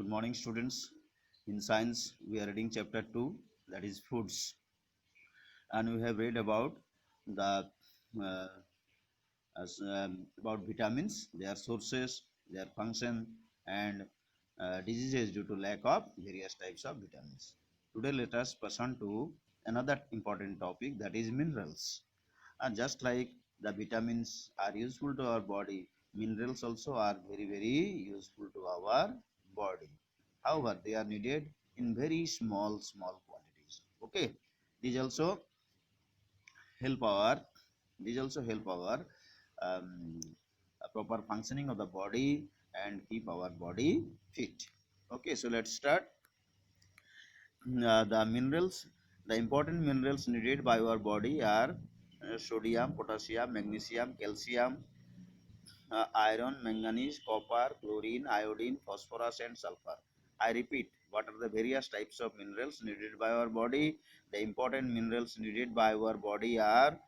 Good morning, students. In science, we are reading chapter 2, that is foods, and we have read about the uh, about vitamins, their sources, their function, and diseases due to lack of various types of vitamins. Today, let us pass on to another important topic, that is minerals. And just like the vitamins are useful to our body, minerals also are very useful to our body. However, they are needed in very small quantities. Okay, these also help our um, proper functioning of the body and keep our body fit. Okay, so let's start. The minerals, the important minerals needed by our body are sodium, potassium, magnesium, calcium, iron, manganese, copper, chlorine, iodine, phosphorus, and sulfur. I repeat, what are the various types of minerals needed by our body? The important minerals needed by our body are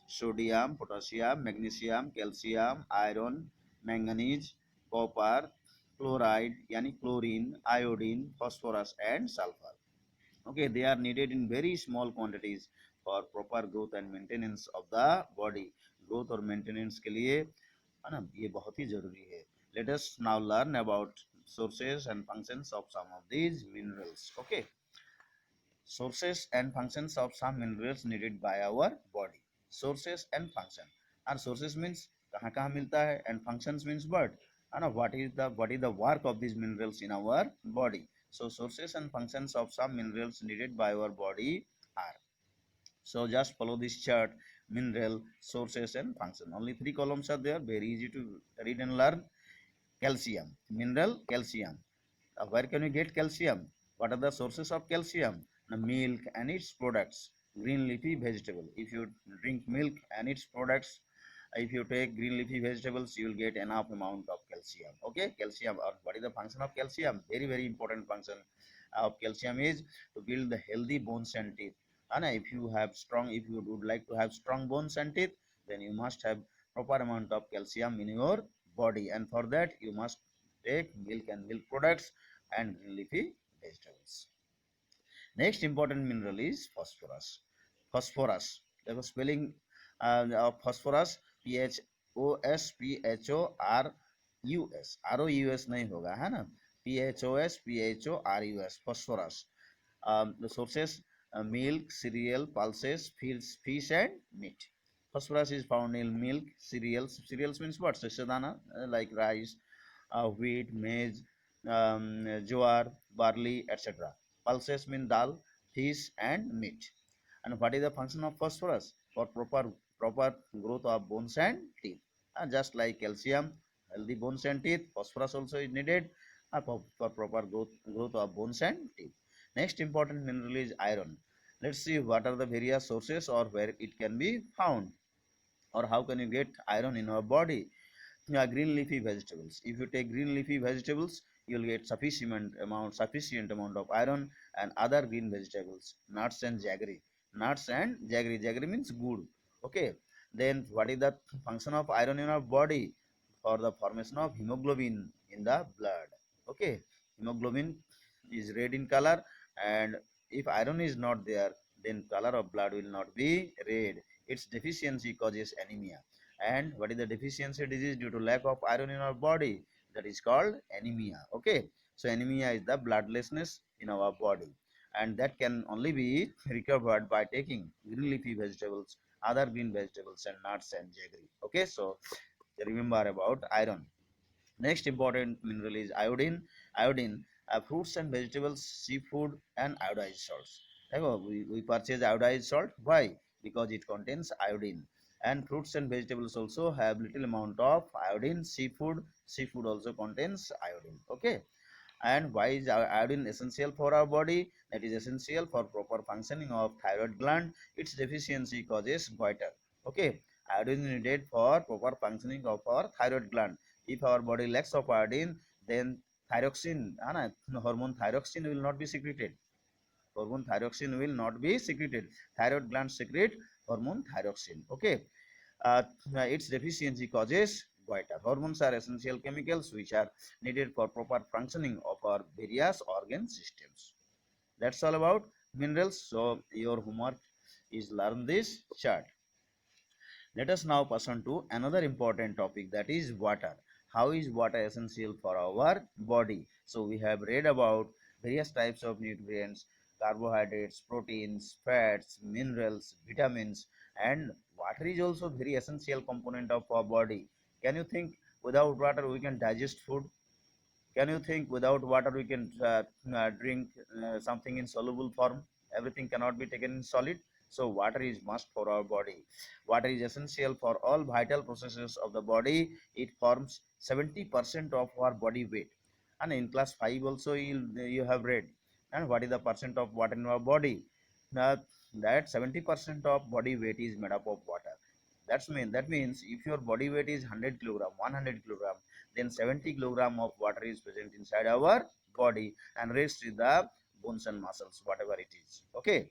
sodium, potassium, magnesium, calcium, iron, manganese, copper, chloride, yani chlorine, iodine, phosphorus, and sulfur. Okay, they are needed in very small quantities for proper growth and maintenance of the body. Growth और maintenance के लिए है ना, ये बहुत ही जरूरी है. Let us now learn about sources and functions of some of these minerals. Okay, sources and functions of some minerals needed by our body. Sources and function. And sources means कहाँ कहाँ मिलता है, and functions means what, है ना, what is the work of these minerals in our body. So sources and functions of some minerals needed by our body are. So just follow this chart: mineral, sources, and function. Only 3 columns are there. Very easy to read and learn. Calcium, mineral, calcium. Where can we get calcium? What are the sources of calcium? The milk and its products, green leafy vegetable. If you drink milk and its products, if you take green leafy vegetables, you will get enough amount of calcium. Okay, calcium. Or what is the function of calcium? Very important function of calcium is to build the healthy bones and teeth. And if you would like to have strong bones and teeth, then you must have proper amount of calcium in your body, and for that you must take milk and milk products and green leafy vegetables. Next important mineral is phosphorus. Phosphorus. The spelling of phosphorus, PHOSPHORUS. ROUS नहीं होगा, है ना. PHOSPHORUS. Phosphorus. The sources: milk, cereal, pulses, fish, and meat. Phosphorus is found in milk, cereals. Cereals means what? Shashadana, like rice, wheat, maize, jowar, barley, etc. Pulses mean dal, fish, and meat. And what is the function of phosphorus? For proper growth of bones and teeth. Just like calcium, healthy bones and teeth, phosphorus also is needed for proper growth of bones and teeth. Next important mineral is iron. Let's see what are the various sources or where it can be found, or how can you get iron in our body. Yeah, green leafy vegetables. If you take green leafy vegetables, you will get sufficient amount of iron. And other green vegetables, nuts and jaggery. Nuts and jaggery. Jaggery means good. Okay. Then what is the function of iron in our body? For the formation of hemoglobin in the blood. Okay. Hemoglobin is red in color, and if iron is not there, then color of blood will not be red. Its deficiency causes anemia. And what is the deficiency disease due to lack of iron in our body? That is called anemia. Okay, so anemia is the bloodlessness in our body, and that can only be recovered by taking green leafy vegetables, other green vegetables, and nuts and jaggery. Okay, so remember about iron. Next important mineral is iodine. Iodine, fruits and vegetables, seafood, and iodized salts. We purchase iodized salt. Why? Because it contains iodine. And fruits and vegetables also have little amount of iodine. Seafood also contains iodine. Okay. And why is iodine essential for our body? That is essential for proper functioning of thyroid gland. Its deficiency causes goiter. Okay, iodine is needed for proper functioning of our thyroid gland. If our body lacks of iodine, then thyroxine, hormone thyroxine will not be secreted. Hormone thyroxine will not be secreted. Thyroid gland secrete hormone thyroxine. Okay, its deficiency causes Vital hormones are essential chemicals which are needed for proper functioning of our various organ systems. That's all about minerals. So your homework is learn this chart. Let us now pass on to another important topic, that is water. How is water essential for our body? So we have read about various types of nutrients, carbohydrates, proteins, fats, minerals, vitamins, and water is also very essential component of our body. Can you think without water we can digest food? Can you think without water we can drink something in soluble form? Everything cannot be taken in solid. So water is must for our body. Water is essential for all vital processes of the body. It forms 70% of our body weight. And in class 5 also you have read. And what is the percent of water in our body? Now, that 70% of body weight is made up of water. That means if your body weight is 100 kilogram, 100 kilogram, then 70 kilogram of water is present inside our body, and rest is the bones and muscles, whatever it is. Okay.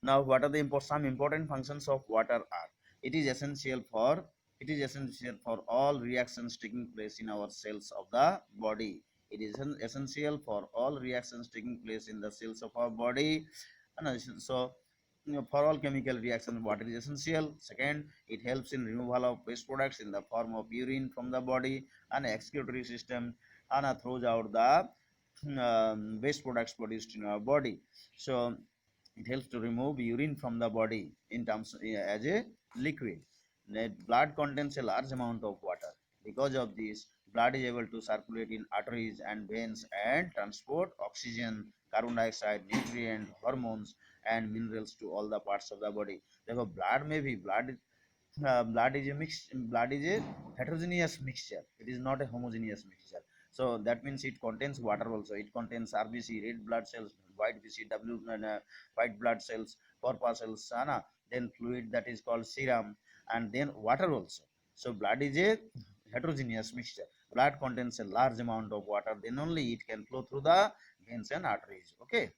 Now, what are the some important functions of water are? It is essential for all reactions taking place in our cells of the body. It is essential for all reactions taking place in the cells of our body. And so, for all chemical reactions, water is essential. Second, it helps in removal of waste products in the form of urine from the body, and excretory system, and throws out the waste products produced in our body. So it helps to remove urine from the body in terms as a liquid. Blood contains a large amount of water. Because of this, blood is able to circulate in arteries and veins and transport oxygen, carbon dioxide, nutrient, hormones, and minerals to all the parts of the body. Therefore, blood is a heterogeneous mixture. It is not a homogeneous mixture. So that means it contains water also. It contains RBC, red blood cells, white BCW, white blood cells, corpuscles, then fluid that is called serum, and then water also. So blood is a heterogeneous mixture. Blood contains a large amount of water, then only it can flow through the veins and arteries. Okay.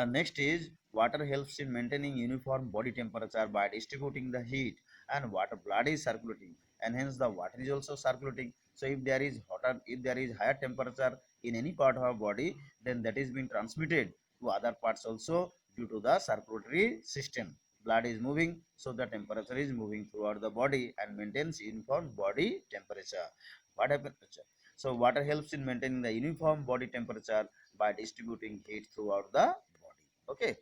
Next is water helps in maintaining uniform body temperature by distributing the heat, and water blood is circulating, and hence the water is also circulating. So if there is higher temperature in any part of our body, then that is being transmitted to other parts also due to the circulatory system. Blood is moving, so the temperature is moving throughout the body and maintains uniform body temperature. What happens? So water helps in maintaining the uniform body temperature by distributing heat throughout the body. Okay.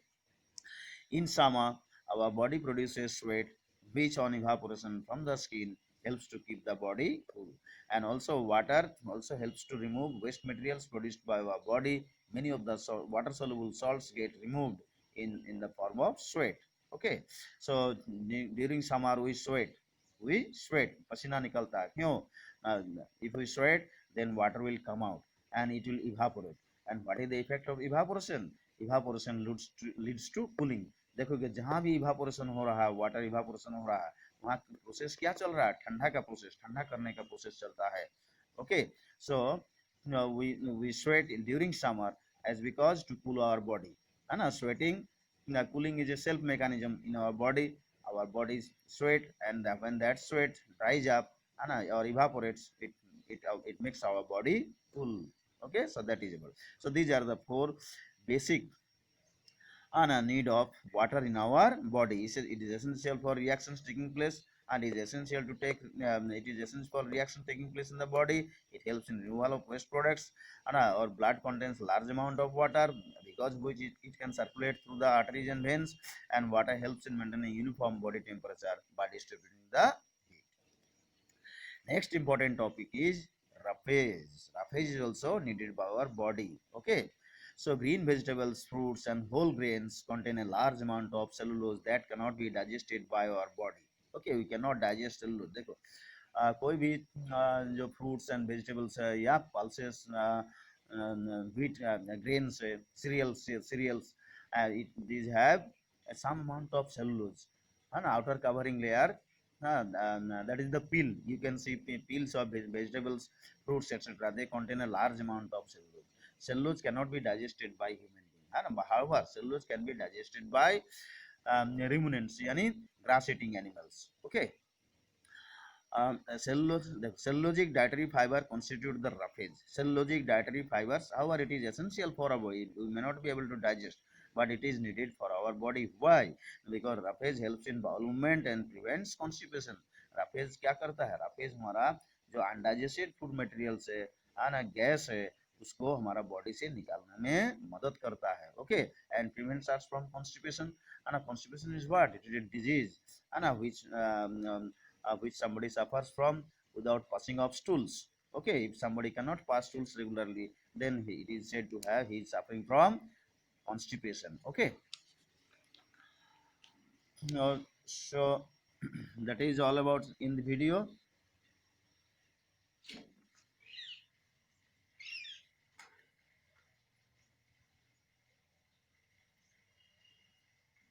In summer, our body produces sweat, which on evaporation from the skin helps to keep the body cool. And also water also helps to remove waste materials produced by our body. Many of the water soluble salts get removed in the form of sweat. Okay. So during summer we sweat, pasina nikalta hai. Uh, if we sweat, then water will come out and it will evaporate. And what is the effect of evaporation? Evaporation leads to cooling. देखोगे जहां भी evaporation हो रहा है, water evaporation हो रहा है, वहां प्रोसेस क्या चल रहा है? ठंडा का प्रोसेस, ठंडा करने का प्रोसेस चलता है. Okay. So we sweat during summer as because to cool our body. है ना? Sweating, cooling is a self mechanism in our body. Our bodies sweat, and when that sweat dries up or evaporates, it makes our body cool. Okay, so that is able. So these are the four basic and a need of water in our body. It is essential for reactions taking place, and is essential to take. It is essential for reaction taking place in the body. It helps in removal of waste products, and our blood contains large amount of water, because which it can circulate through the arteries and veins, and water helps in maintaining uniform body temperature by distributing the heat. Next important topic is roughage. Roughage is also needed by our body. Okay. So green vegetables, fruits, and whole grains contain a large amount of cellulose that cannot be digested by our body. Okay, we cannot digest cellulose. देखो कोई भी जो fruits and vegetables है या pulses, wheat, grains, cereals, these have some amount of cellulose. An outer covering layer, that is the peel. You can see peels of vegetables, fruits, etc. They contain a large amount of cellulose. Cellulose cannot be digested by human being. However, cellulose can be digested by ruminants, yani grass eating animals. Okay. The cellulosic dietary fiber constitute the roughage. Cellulosic dietary fibers, however, it is essential for our body. We may not be able to digest, but it is needed for our body. Why? Because roughage helps in bowel movement and prevents constipation. roughage क्या करता है? roughage हमारा जो undigested food material है ना, gas है, उसको हमारा बॉडी से निकालने में मदद करता है. Okay, and prevents us from constipation. and constipation is what? It is a disease and which somebody suffers from without passing of stools. Okay, if somebody cannot pass stools regularly, then it is said to have he is suffering from constipation. Okay, so that is all about in the video.